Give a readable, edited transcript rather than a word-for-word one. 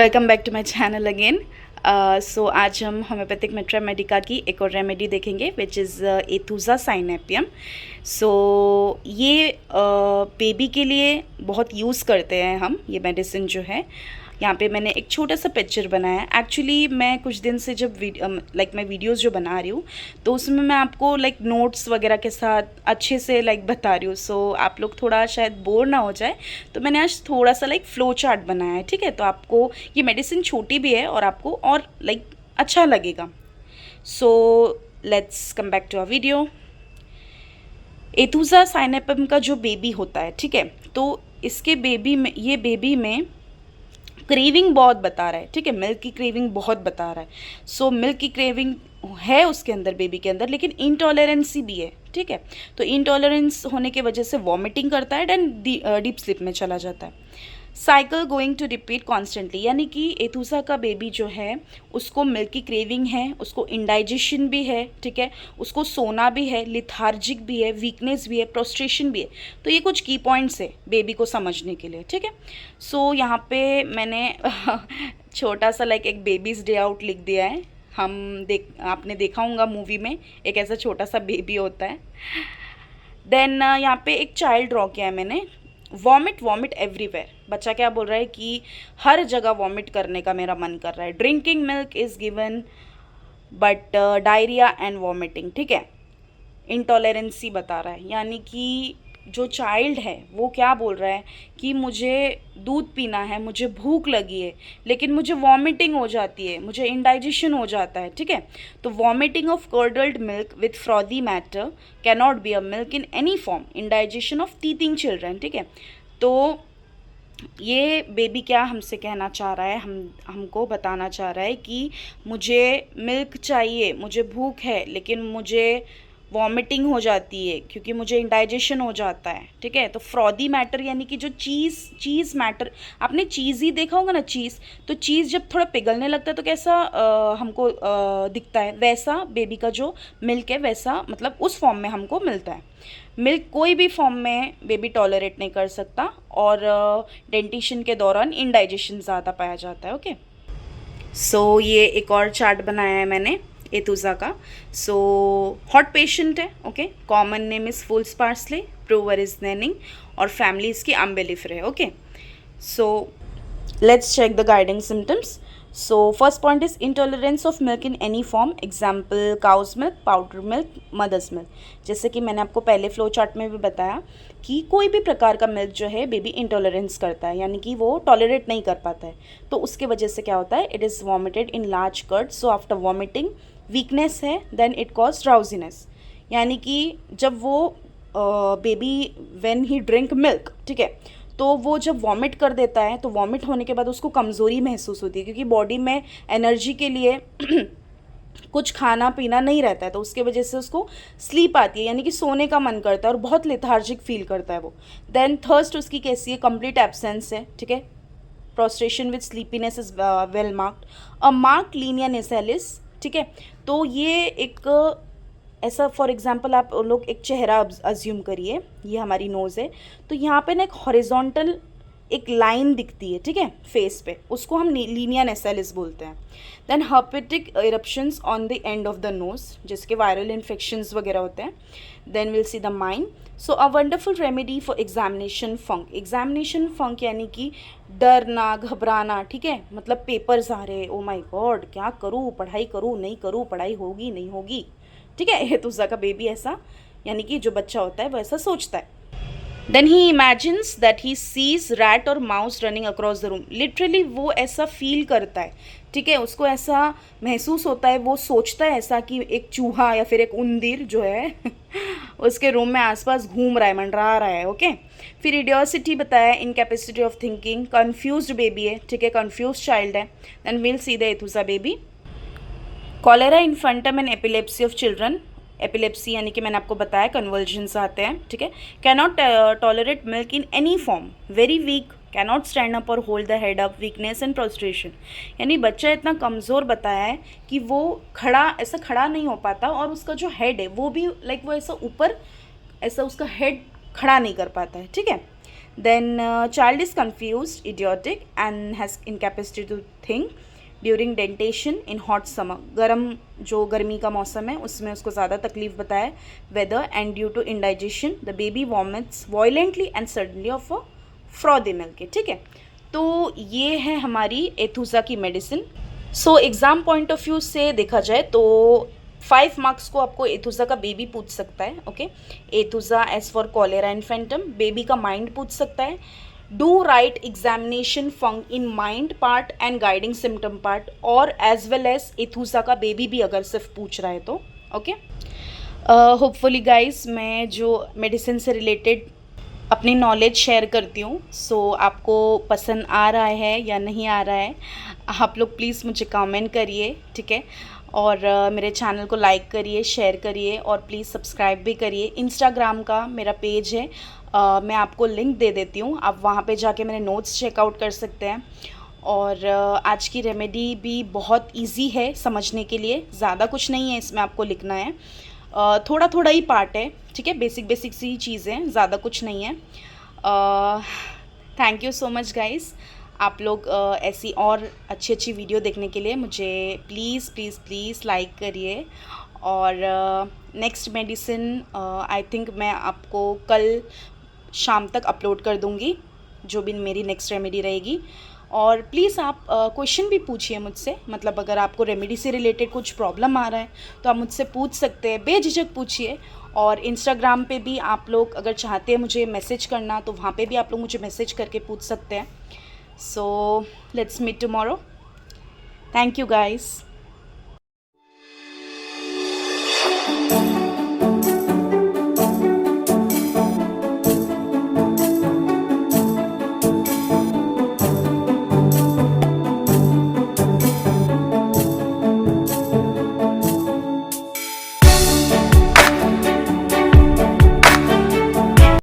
Welcome back to my channel again. So आज हम homeopathic मेट्रा Medica की एक और रेमेडी देखेंगे विच इज़ एथुजा साइनेपियम। सो ये बेबी के लिए बहुत यूज़ करते हैं हम ये मेडिसिन जो है। यहाँ पे मैंने एक छोटा सा पिक्चर बनाया है। एक्चुअली मैं कुछ दिन से जब मैं वीडियोस जो बना रही हूँ तो उसमें मैं आपको नोट्स वगैरह के साथ अच्छे से बता रही हूँ। सो आप लोग थोड़ा शायद बोर ना हो जाए तो मैंने आज थोड़ा सा फ्लो चार्ट बनाया है, ठीक है। तो आपको ये मेडिसिन छोटी भी है और आपको और अच्छा लगेगा। So let's come back to a video. Aethusa cynapium का जो बेबी होता है, ठीक है, तो इसके बेबी में क्रेविंग बहुत बता रहा है, ठीक है, मिल्क की क्रेविंग बहुत बता रहा है। सो मिल्क की क्रेविंग है उसके अंदर, बेबी के अंदर, लेकिन इंटॉलरेंसी भी है, ठीक है। तो इंटॉलरेंस होने की वजह से वॉमिटिंग करता है एंड डीप स्लीप में चला जाता है। Cycle going to repeat constantly, यानी कि एथुसा का बेबी जो है उसको मिल्क की क्रेविंग है, उसको इंडाइजेशन भी है, ठीक है, उसको सोना भी है, लिथार्जिक भी है, वीकनेस भी है, प्रोस्ट्रेशन भी है। तो ये कुछ की पॉइंट्स है बेबी को समझने के लिए, ठीक है। सो यहाँ पे मैंने छोटा सा एक बेबीज़ डे आउट लिख दिया है। आपने देखा होगा मूवी में एक ऐसा छोटा सा बेबी होता है। देन यहाँ पे एक चाइल्ड ड्रॉ किया है मैंने। वॉमिट एवरीवेयर, बच्चा क्या बोल रहा है कि हर जगह वॉमिट करने का मेरा मन कर रहा है। Drinking milk is given but diarrhoea and vomiting, ठीक है। इंटॉलरेंसी बता रहा है, यानी कि जो चाइल्ड है वो क्या बोल रहा है कि मुझे दूध पीना है, मुझे भूख लगी है, लेकिन मुझे वॉमिटिंग हो जाती है, मुझे इंडाइजेशन हो जाता है, ठीक है। तो vomiting of curdled milk with frothy matter can not be a milk in any form, indigestion of teething children, ठीक है। तो ये बेबी क्या हमसे कहना चाह रहा है, हमको बताना चाह रहा है कि मुझे मिल्क चाहिए, मुझे भूख है, लेकिन मुझे वॉमिटिंग हो जाती है क्योंकि मुझे इंडाइजेशन हो जाता है, ठीक है। तो फ्रॉदी मैटर यानी कि जो चीज़ मैटर, आपने चीज़ ही देखा होगा ना, चीज़, तो चीज़ जब थोड़ा पिघलने लगता है तो कैसा हमको दिखता है, वैसा बेबी का जो मिल्क है वैसा मतलब उस फॉर्म में हमको मिलता है। मिल्क कोई भी फॉर्म में बेबी टॉलरेट नहीं कर सकता और डेंटिशन के दौरान इंडाइजेशन ज़्यादा पाया जाता है, ओके। सो ये एक और चार्ट बनाया है मैंने एथुजा का। सो हॉट पेशेंट है, okay. Common name is fools parsley, prover is Nenning और फैमिली इसकी अम्बेलिफर है, okay. So let's check the guiding symptoms. So first point is intolerance of milk in any form, example cow's milk, powder milk, mother's milk. जैसे कि मैंने आपको पहले flow chart में भी बताया कि कोई भी प्रकार का मिल्क जो है बेबी इंटॉलरेंस करता है, यानी कि वो टॉलरेट नहीं कर पाता है। तो उसके वजह से क्या होता है, it is vomited in large curds. So after vomiting weakness है, देन इट कॉज ड्राउजीनेस, यानी कि जब वो baby when he drink milk, ठीक है, तो वो जब वॉमिट कर देता है तो वॉमिट होने के बाद उसको कमज़ोरी महसूस होती है क्योंकि बॉडी में एनर्जी के लिए कुछ खाना पीना नहीं रहता है, तो उसके वजह से उसको स्लीप आती है, यानी कि सोने का मन करता है और बहुत लेथार्जिक फील करता है वो। देन थर्स्ट उसकी कैसी है, कंप्लीट एब्सेंस है, ठीक है। Prostration with sleepiness is well marked, a marked linea nasalis, ठीक है। तो ये एक ऐसा, फॉर एग्जांपल आप लोग एक चेहरा अज्यूम करिए, ये हमारी नोज़ है, तो यहाँ पे ना एक हॉरिजॉन्टल एक लाइन दिखती है, ठीक है, फेस पे, उसको हम लीनिया नेसेलिस बोलते हैं। Then herpetic eruptions on the end of the nose, जिसके वायरल इन्फेक्शंस वगैरह होते हैं। Then will see the mind. So a wonderful remedy for examination funk, examination funk यानी कि डरना, घबराना, ठीक है, मतलब पेपर्स आ रहे, ओ माय गॉड क्या करूँ, पढ़ाई करूँ नहीं करूँ, पढ़ाई होगी नहीं होगी, ठीक है। एथुजा का बेबी ऐसा, यानी कि जो बच्चा होता है वो ऐसा सोचता है। Then he imagines that he sees rat और mouse running across the room, literally वो ऐसा फील करता है, ठीक है, उसको ऐसा महसूस होता है, वो सोचता है ऐसा कि एक चूहा या फिर एक उंदीर जो है उसके रूम में आसपास घूम रहा है, मंडरा रहा है, ओके। फिर इडियोसिटी बताया, incapacity of thinking, confused baby है, ठीक है, कन्फ्यूज चाइल्ड है। Then will see the Aethusa baby. Cholera infantum and epilepsy of children, epilepsy यानी कि मैंने आपको बताया कन्वर्जन्स आते हैं, ठीक है। Can not tolerate milk in any form, very weak, can not stand up और hold the head up, weakness and prostration, यानी बच्चा इतना कमज़ोर बताया है कि वो ऐसा खड़ा नहीं हो पाता और उसका जो हेड है वो भी वो ऐसा ऊपर, ऐसा उसका हेड खड़ा नहीं कर पाता है, ठीक है। Then child is confused, idiotic and has incapacity to think during dentition in hot summer, गर्म जो गर्मी का मौसम है उसमें उसको ज़्यादा तकलीफ बताया weather, and due to indigestion the baby vomits violently and suddenly of a frothy milk. ठीक है, तो ये है हमारी एथुसा की medicine. So exam point of view से देखा जाए तो 5 मार्क्स को आपको एथुसा का बेबी पूछ सकता है। Okay, Aethusa as for cholera infantum, baby का माइंड पूछ सकता है। Do write examination in mind part and guiding symptom part, और एज वेल एज एथुसा का बेबी भी अगर सिर्फ पूछ रहा है तो। ओके, होपफुली गाइस मैं जो मेडिसिन से रिलेटेड अपनी नॉलेज शेयर करती हूँ, सो आपको पसंद आ रहा है या नहीं आ रहा है, आप लोग प्लीज़ मुझे कमेंट करिए। ठीक है, और मेरे चैनल को लाइक करिए, शेयर करिए और प्लीज़ सब्सक्राइब भी करिए। इंस्टाग्राम का मेरा पेज है, मैं आपको लिंक दे देती हूँ, आप वहाँ पे जाके मेरे नोट्स चेकआउट कर सकते हैं। और आज की रेमेडी भी बहुत इजी है समझने के लिए, ज़्यादा कुछ नहीं है इसमें आपको लिखना है, थोड़ा थोड़ा ही पार्ट है। ठीक है, बेसिक बेसिक सी चीज़ें, ज़्यादा कुछ नहीं है। Thank you so much guys. आप लोग ऐसी और अच्छी अच्छी वीडियो देखने के लिए मुझे प्लीज़ प्लीज़ प्लीज़ लाइक करिए। और नेक्स्ट मेडिसिन आई थिंक मैं आपको कल शाम तक अपलोड कर दूँगी, जो भी मेरी नेक्स्ट रेमेडी रहेगी। और प्लीज़ आप क्वेश्चन भी पूछिए मुझसे, मतलब अगर आपको रेमेडी से रिलेटेड कुछ प्रॉब्लम आ रहा है तो आप मुझसे पूछ सकते हैं, बेझिझक पूछिए। और इंस्टाग्राम पे भी आप लोग अगर चाहते हैं मुझे मैसेज करना तो वहाँ पे भी आप लोग मुझे मैसेज करके पूछ सकते हैं। So let's meet tomorrow. Thank you guys.